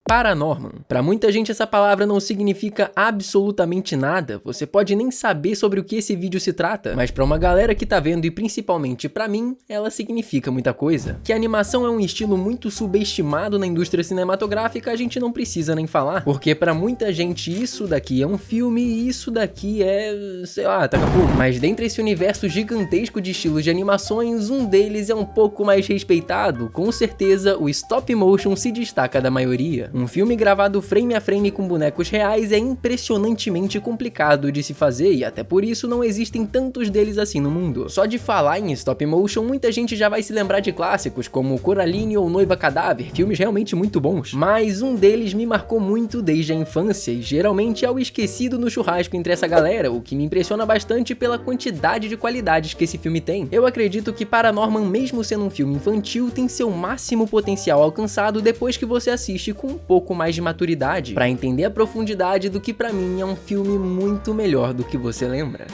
Paranorman. Pra muita gente essa palavra não significa absolutamente nada, você pode nem saber sobre o que esse vídeo se trata, mas pra uma galera que tá vendo e principalmente pra mim, ela significa muita coisa. Que a animação é um estilo muito subestimado na indústria cinematográfica, a gente não precisa nem falar, porque pra muita gente isso daqui é um filme e isso daqui é, sei lá, taca fogo. Mas dentre esse universo gigantesco de estilos de animações, um deles é um pouco mais respeitado, com certeza o stop motion se destaca da maioria. Um filme gravado frame a frame com bonecos reais é impressionantemente complicado de se fazer e até por isso não existem tantos deles assim no mundo. Só de falar em stop motion, muita gente já vai se lembrar de clássicos como Coraline ou Noiva Cadáver, filmes realmente muito bons. Mas um deles me marcou muito desde a infância e geralmente é o esquecido no churrasco entre essa galera, o que me impressiona bastante pela quantidade de qualidades que esse filme tem. Eu acredito que Paranorman, mesmo sendo um filme infantil, tem seu máximo potencial alcançado depois que você assiste com um pouco mais de maturidade, pra entender a profundidade do que pra mim é um filme muito melhor do que você lembra.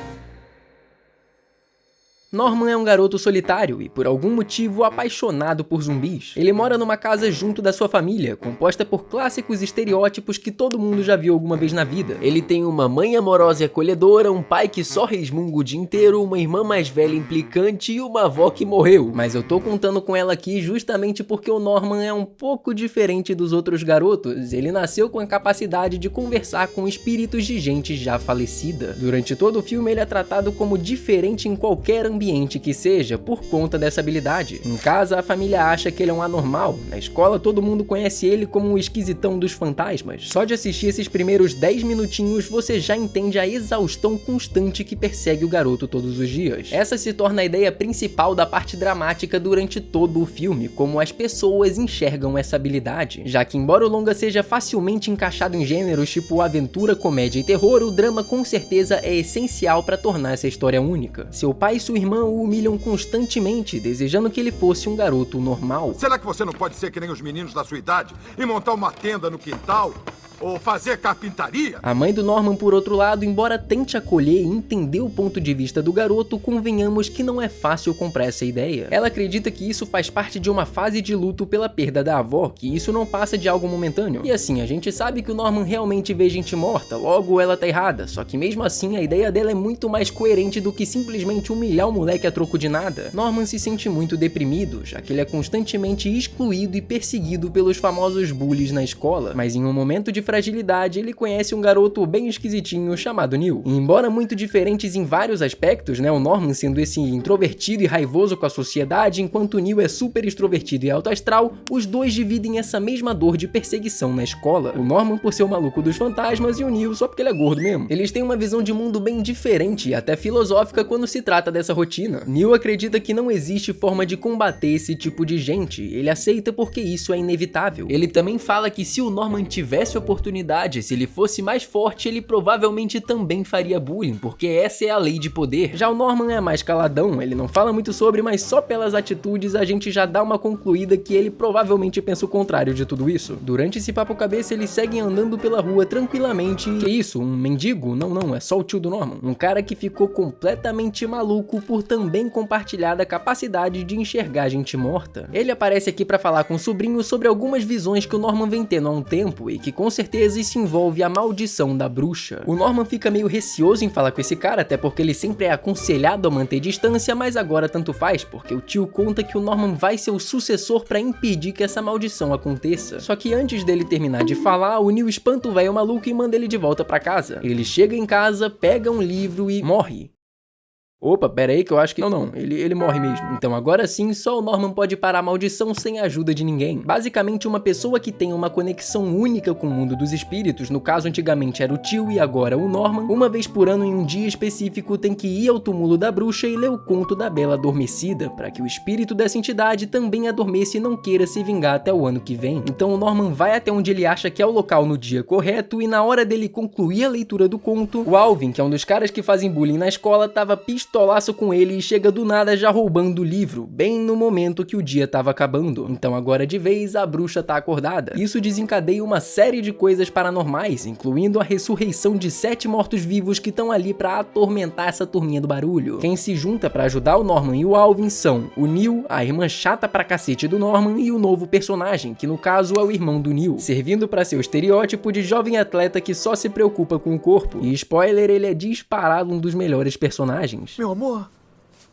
Norman é um garoto solitário e, por algum motivo, apaixonado por zumbis. Ele mora numa casa junto da sua família, composta por clássicos estereótipos que todo mundo já viu alguma vez na vida. Ele tem uma mãe amorosa e acolhedora, um pai que só resmunga o dia inteiro, uma irmã mais velha implicante e uma avó que morreu. Mas eu tô contando com ela aqui justamente porque o Norman é um pouco diferente dos outros garotos. Ele nasceu com a capacidade de conversar com espíritos de gente já falecida. Durante todo o filme ele é tratado como diferente em qualquer ambiente que seja, por conta dessa habilidade. Em casa, a família acha que ele é um anormal, na escola todo mundo conhece ele como o esquisitão dos fantasmas. Só de assistir esses primeiros 10 minutinhos, você já entende a exaustão constante que persegue o garoto todos os dias. Essa se torna a ideia principal da parte dramática durante todo o filme, como as pessoas enxergam essa habilidade, já que embora o longa seja facilmente encaixado em gêneros tipo aventura, comédia e terror, o drama com certeza é essencial para tornar essa história única. Seu pai e sua irmã o humilham constantemente, desejando que ele fosse um garoto normal. Será que você não pode ser que nem os meninos da sua idade e montar uma tenda no quintal? Ou fazer carpintaria? A mãe do Norman, por outro lado, embora tente acolher e entender o ponto de vista do garoto, convenhamos que não é fácil comprar essa ideia. Ela acredita que isso faz parte de uma fase de luto pela perda da avó, que isso não passa de algo momentâneo. E assim, a gente sabe que o Norman realmente vê gente morta, logo ela tá errada, só que mesmo assim a ideia dela é muito mais coerente do que simplesmente humilhar o moleque a troco de nada. Norman se sente muito deprimido, já que ele é constantemente excluído e perseguido pelos famosos bullies na escola, mas em um momento de fragilidade, ele conhece um garoto bem esquisitinho chamado Neil. E embora muito diferentes em vários aspectos, né, o Norman sendo esse introvertido e raivoso com a sociedade, enquanto o Neil é super extrovertido e alto astral, os dois dividem essa mesma dor de perseguição na escola. O Norman por ser o maluco dos fantasmas e o Neil só porque ele é gordo mesmo. Eles têm uma visão de mundo bem diferente e até filosófica quando se trata dessa rotina. Neil acredita que não existe forma de combater esse tipo de gente, ele aceita porque isso é inevitável. Ele também fala que se o Norman tivesse oportunidade, se ele fosse mais forte, ele provavelmente também faria bullying, porque essa é a lei de poder. Já o Norman é mais caladão, ele não fala muito sobre, mas só pelas atitudes a gente já dá uma concluída que ele provavelmente pensa o contrário de tudo isso. Durante esse papo cabeça, eles seguem andando pela rua tranquilamente. Que isso? Um mendigo? Não, é só o tio do Norman. Um cara que ficou completamente maluco por também compartilhar da capacidade de enxergar gente morta. Ele aparece aqui pra falar com o sobrinho sobre algumas visões que o Norman vem tendo há um tempo e que com certeza isso envolve a maldição da bruxa. O Norman fica meio receoso em falar com esse cara, até porque ele sempre é aconselhado a manter distância, mas agora tanto faz, porque o tio conta que o Norman vai ser o sucessor pra impedir que essa maldição aconteça. Só que antes dele terminar de falar, o Neil espanta o velho maluco e manda ele de volta pra casa. Ele chega em casa, pega um livro e morre. Opa, pera aí que eu acho que... Não, ele morre mesmo. Então agora sim, só o Norman pode parar a maldição sem a ajuda de ninguém. Basicamente, uma pessoa que tem uma conexão única com o mundo dos espíritos, no caso antigamente era o tio e agora o Norman, uma vez por ano em um dia específico tem que ir ao túmulo da bruxa e ler o conto da Bela Adormecida, para que o espírito dessa entidade também adormeça e não queira se vingar até o ano que vem. Então o Norman vai até onde ele acha que é o local no dia correto e na hora dele concluir a leitura do conto, o Alvin, que é um dos caras que fazem bullying na escola, tava pistola pistolaço com ele e chega do nada já roubando o livro, bem no momento que o dia tava acabando. Então agora de vez a bruxa tá acordada. Isso desencadeia uma série de coisas paranormais, incluindo a ressurreição de 7 mortos-vivos que estão ali pra atormentar essa turminha do barulho. Quem se junta pra ajudar o Norman e o Alvin são o Neil, a irmã chata pra cacete do Norman e o novo personagem, que no caso é o irmão do Neil, servindo pra ser o estereótipo de jovem atleta que só se preocupa com o corpo. E spoiler, ele é disparado um dos melhores personagens. Meu amor,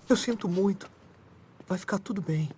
eu sinto muito. Vai ficar tudo bem.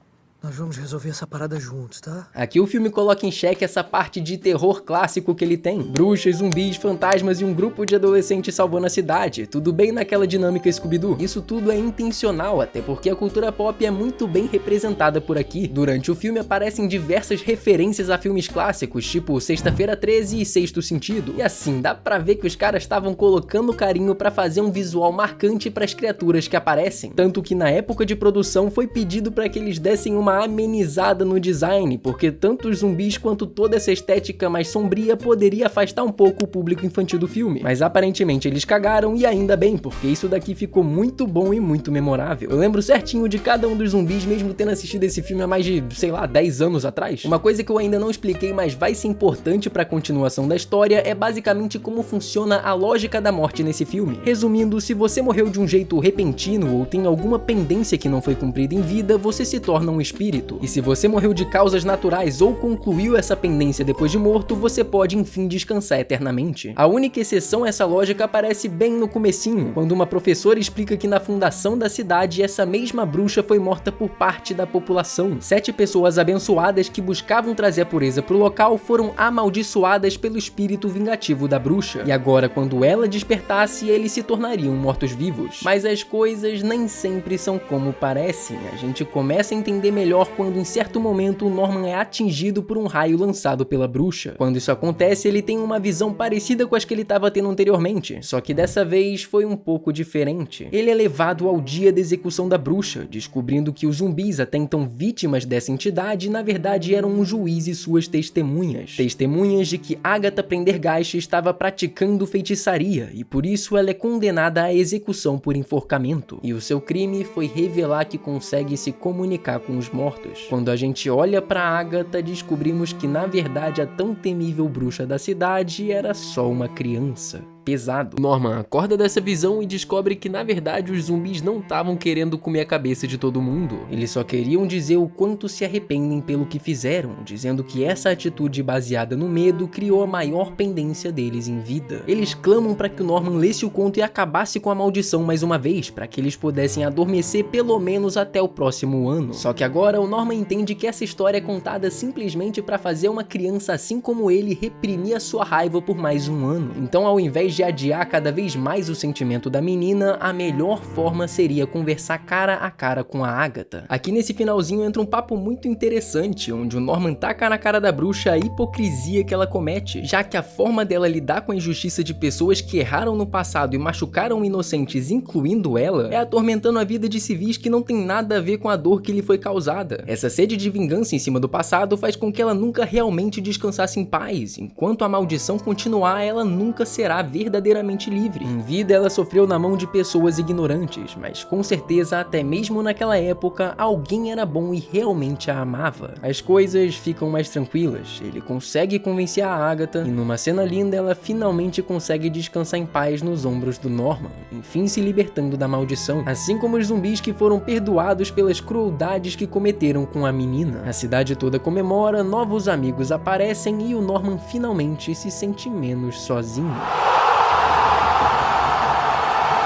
Nós vamos resolver essa parada juntos, tá? Aqui o filme coloca em xeque essa parte de terror clássico que ele tem. Bruxas, zumbis, fantasmas e um grupo de adolescentes salvando a cidade. Tudo bem naquela dinâmica Scooby-Doo. Isso tudo é intencional, até porque a cultura pop é muito bem representada por aqui. Durante o filme aparecem diversas referências a filmes clássicos, tipo Sexta-feira 13 e Sexto Sentido. E assim, dá pra ver que os caras estavam colocando carinho pra fazer um visual marcante pras criaturas que aparecem. Tanto que na época de produção foi pedido pra que eles dessem uma amenizada no design, porque tanto os zumbis quanto toda essa estética mais sombria poderia afastar um pouco o público infantil do filme. Mas aparentemente eles cagaram e ainda bem, porque isso daqui ficou muito bom e muito memorável. Eu lembro certinho de cada um dos zumbis, mesmo tendo assistido esse filme há mais de, sei lá, 10 anos atrás. Uma coisa que eu ainda não expliquei, mas vai ser importante pra continuação da história, é basicamente como funciona a lógica da morte nesse filme. Resumindo, se você morreu de um jeito repentino ou tem alguma pendência que não foi cumprida em vida, você se torna um espírito. E se você morreu de causas naturais ou concluiu essa pendência depois de morto, você pode enfim descansar eternamente. A única exceção a essa lógica aparece bem no comecinho, quando uma professora explica que na fundação da cidade essa mesma bruxa foi morta por parte da população. 7 pessoas abençoadas que buscavam trazer a pureza pro local foram amaldiçoadas pelo espírito vingativo da bruxa. E agora, quando ela despertasse, eles se tornariam mortos-vivos. Mas as coisas nem sempre são como parecem. A gente começa a entender melhor quando em certo momento o Norman é atingido por um raio lançado pela bruxa. Quando isso acontece, ele tem uma visão parecida com as que ele estava tendo anteriormente, só que dessa vez foi um pouco diferente. Ele é levado ao dia da execução da bruxa, descobrindo que os zumbis até então vítimas dessa entidade na verdade eram um juiz e suas testemunhas. Testemunhas de que Agatha Prendergast estava praticando feitiçaria e por isso ela é condenada à execução por enforcamento. E o seu crime foi revelar que consegue se comunicar com os mortos. Quando a gente olha pra Agatha, descobrimos que na verdade a tão temível bruxa da cidade era só uma criança. Pesado. Norman acorda dessa visão e descobre que na verdade os zumbis não estavam querendo comer a cabeça de todo mundo. Eles só queriam dizer o quanto se arrependem pelo que fizeram, dizendo que essa atitude baseada no medo criou a maior pendência deles em vida. Eles clamam para que o Norman lesse o conto e acabasse com a maldição mais uma vez, para que eles pudessem adormecer pelo menos até o próximo ano. Só que agora o Norman entende que essa história é contada simplesmente para fazer uma criança assim como ele reprimir a sua raiva por mais um ano. Então, ao invés de adiar cada vez mais o sentimento da menina, a melhor forma seria conversar cara a cara com a Agatha. Aqui nesse finalzinho entra um papo muito interessante, onde o Norman taca na cara da bruxa a hipocrisia que ela comete, já que a forma dela lidar com a injustiça de pessoas que erraram no passado e machucaram inocentes, incluindo ela, é atormentando a vida de civis que não tem nada a ver com a dor que lhe foi causada. Essa sede de vingança em cima do passado faz com que ela nunca realmente descansasse em paz. Enquanto a maldição continuar, ela nunca será verdadeiramente livre. Em vida ela sofreu na mão de pessoas ignorantes, mas com certeza até mesmo naquela época alguém era bom e realmente a amava. As coisas ficam mais tranquilas, ele consegue convencer a Agatha e numa cena linda ela finalmente consegue descansar em paz nos ombros do Norman, enfim se libertando da maldição, assim como os zumbis que foram perdoados pelas crueldades que cometeram com a menina. A cidade toda comemora, novos amigos aparecem e o Norman finalmente se sente menos sozinho.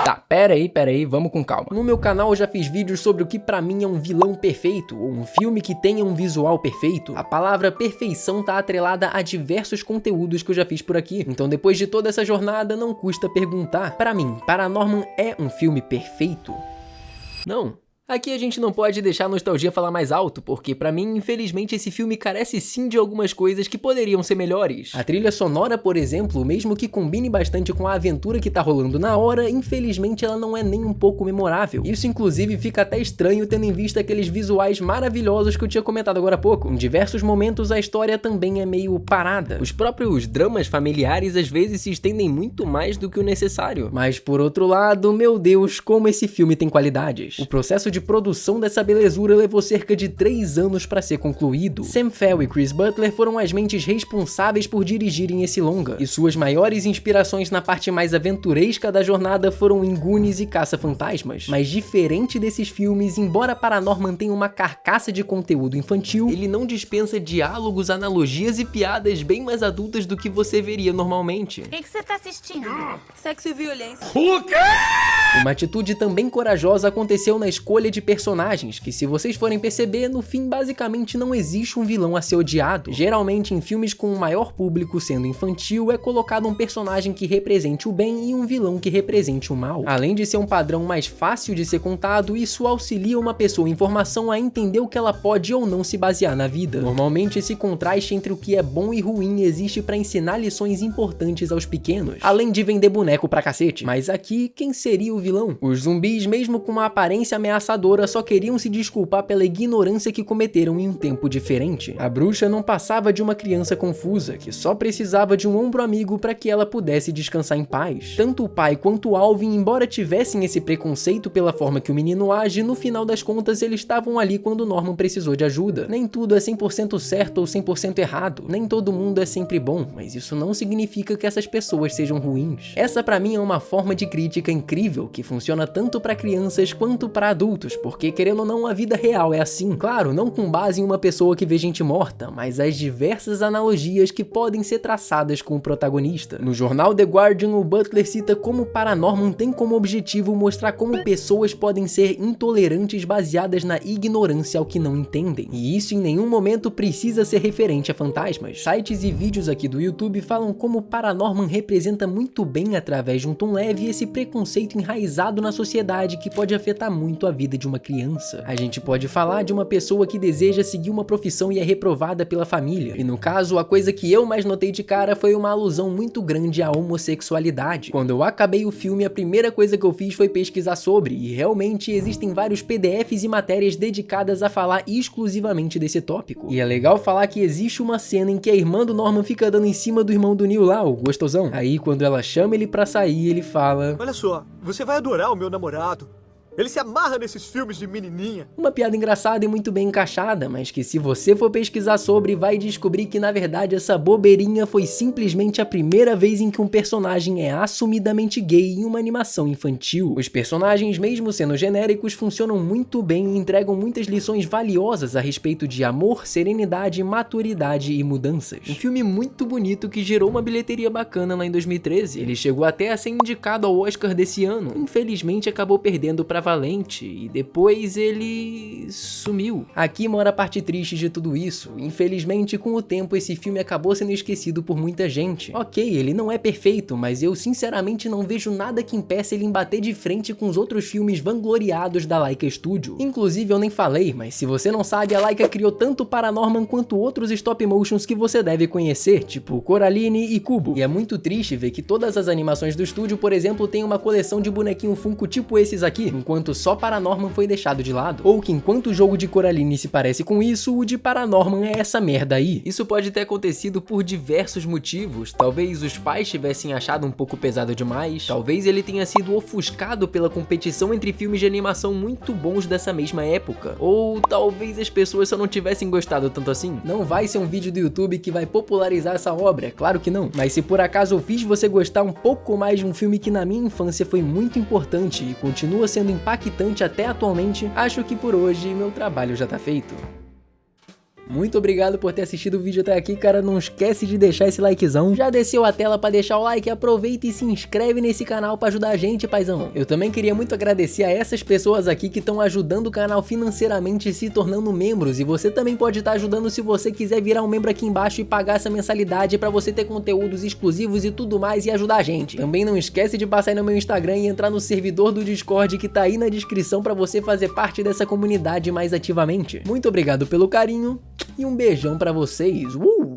Tá, pera aí, vamos com calma. No meu canal eu já fiz vídeos sobre o que pra mim é um vilão perfeito, ou um filme que tenha um visual perfeito. A palavra perfeição tá atrelada a diversos conteúdos que eu já fiz por aqui. Então depois de toda essa jornada, não custa perguntar. Pra mim, Paranorman é um filme perfeito? Não. Aqui a gente não pode deixar a nostalgia falar mais alto, porque pra mim, infelizmente, esse filme carece sim de algumas coisas que poderiam ser melhores. A trilha sonora, por exemplo, mesmo que combine bastante com a aventura que tá rolando na hora, infelizmente ela não é nem um pouco memorável. Isso inclusive fica até estranho tendo em vista aqueles visuais maravilhosos que eu tinha comentado agora há pouco. Em diversos momentos a história também é meio parada. Os próprios dramas familiares às vezes se estendem muito mais do que o necessário. Mas por outro lado, meu Deus, como esse filme tem qualidades. O processo de produção dessa belezura levou cerca de 3 anos para ser concluído. Sam Fell e Chris Butler foram as mentes responsáveis por dirigirem esse longa, e suas maiores inspirações na parte mais aventuresca da jornada foram em Goonies e Caça-Fantasmas. Mas diferente desses filmes, embora Paranorman tenha uma carcaça de conteúdo infantil, ele não dispensa diálogos, analogias e piadas bem mais adultas do que você veria normalmente. O que você tá assistindo? Sexo e violência. O quê? Uma atitude também corajosa aconteceu na escolha de personagens, que se vocês forem perceber, no fim basicamente não existe um vilão a ser odiado. Geralmente em filmes com o maior público sendo infantil, é colocado um personagem que represente o bem e um vilão que represente o mal. Além de ser um padrão mais fácil de ser contado, isso auxilia uma pessoa em formação a entender o que ela pode ou não se basear na vida. Normalmente esse contraste entre o que é bom e ruim existe para ensinar lições importantes aos pequenos, além de vender boneco pra cacete. Mas aqui, quem seria o vilão? Os zumbis, mesmo com uma aparência ameaçadora, só queriam se desculpar pela ignorância que cometeram em um tempo diferente. A bruxa não passava de uma criança confusa, que só precisava de um ombro amigo para que ela pudesse descansar em paz. Tanto o pai quanto o Alvin, embora tivessem esse preconceito pela forma que o menino age, no final das contas eles estavam ali quando Norman precisou de ajuda. Nem tudo é 100% certo ou 100% errado, nem todo mundo é sempre bom, mas isso não significa que essas pessoas sejam ruins. Essa pra mim é uma forma de crítica incrível, que funciona tanto para crianças quanto para adultos, porque querendo ou não a vida real é assim. Claro, não com base em uma pessoa que vê gente morta, mas as diversas analogias que podem ser traçadas com o protagonista. No jornal The Guardian, o Butler cita como Paranorman tem como objetivo mostrar como pessoas podem ser intolerantes baseadas na ignorância ao que não entendem. E isso em nenhum momento precisa ser referente a fantasmas. Sites e vídeos aqui do YouTube falam como Paranorman representa muito bem, através de um tom leve, esse preconceito enraizado na sociedade que pode afetar muito a vida de uma criança. A gente pode falar de uma pessoa que deseja seguir uma profissão e é reprovada pela família. E no caso, a coisa que eu mais notei de cara foi uma alusão muito grande à homossexualidade. Quando eu acabei o filme, a primeira coisa que eu fiz foi pesquisar sobre, e realmente existem vários PDFs e matérias dedicadas a falar exclusivamente desse tópico. E é legal falar que existe uma cena em que a irmã do Norman fica dando em cima do irmão do Neil lá, o gostosão. Aí quando ela chama ele pra sair, ele fala: Olha só, você vai adorar o meu namorado. Ele se amarra nesses filmes de menininha. Uma piada engraçada e muito bem encaixada, mas que se você for pesquisar sobre, vai descobrir que na verdade essa bobeirinha foi simplesmente a primeira vez em que um personagem é assumidamente gay em uma animação infantil. Os personagens, mesmo sendo genéricos, funcionam muito bem e entregam muitas lições valiosas a respeito de amor, serenidade, maturidade e mudanças. Um filme muito bonito que gerou uma bilheteria bacana lá em 2013. Ele chegou até a ser indicado ao Oscar desse ano. Infelizmente acabou perdendo pra Valente, e depois ele sumiu. Aqui mora a parte triste de tudo isso. Infelizmente, com o tempo, esse filme acabou sendo esquecido por muita gente. Ok, ele não é perfeito, mas eu sinceramente não vejo nada que impeça ele em bater de frente com os outros filmes vangloriados da Laika Studio. Inclusive, eu nem falei, mas se você não sabe, a Laika criou tanto Paranorman quanto outros stop motions que você deve conhecer, tipo Coraline e Kubo. E é muito triste ver que todas as animações do estúdio, por exemplo, têm uma coleção de bonequinho Funko tipo esses aqui, enquanto só Paranorman foi deixado de lado. Ou que enquanto o jogo de Coraline se parece com isso, o de Paranorman é essa merda aí. Isso pode ter acontecido por diversos motivos. Talvez os pais tivessem achado um pouco pesado demais, talvez ele tenha sido ofuscado pela competição entre filmes de animação muito bons dessa mesma época, ou talvez as pessoas só não tivessem gostado tanto assim. Não vai ser um vídeo do YouTube que vai popularizar essa obra, claro que não, mas se por acaso eu fiz você gostar um pouco mais de um filme que na minha infância foi muito importante e continua sendo impactante até atualmente, acho que por hoje meu trabalho já tá feito. Muito obrigado por ter assistido o vídeo até aqui, cara. Não esquece de deixar esse likezão. Já desceu a tela pra deixar o like? Aproveita e se inscreve nesse canal pra ajudar a gente, paizão. Eu também queria muito agradecer a essas pessoas aqui que estão ajudando o canal financeiramente, se tornando membros. E você também pode estar ajudando se você quiser virar um membro aqui embaixo e pagar essa mensalidade pra você ter conteúdos exclusivos e tudo mais e ajudar a gente. Também não esquece de passar aí no meu Instagram e entrar no servidor do Discord que tá aí na descrição pra você fazer parte dessa comunidade mais ativamente. Muito obrigado pelo carinho e um beijão pra vocês.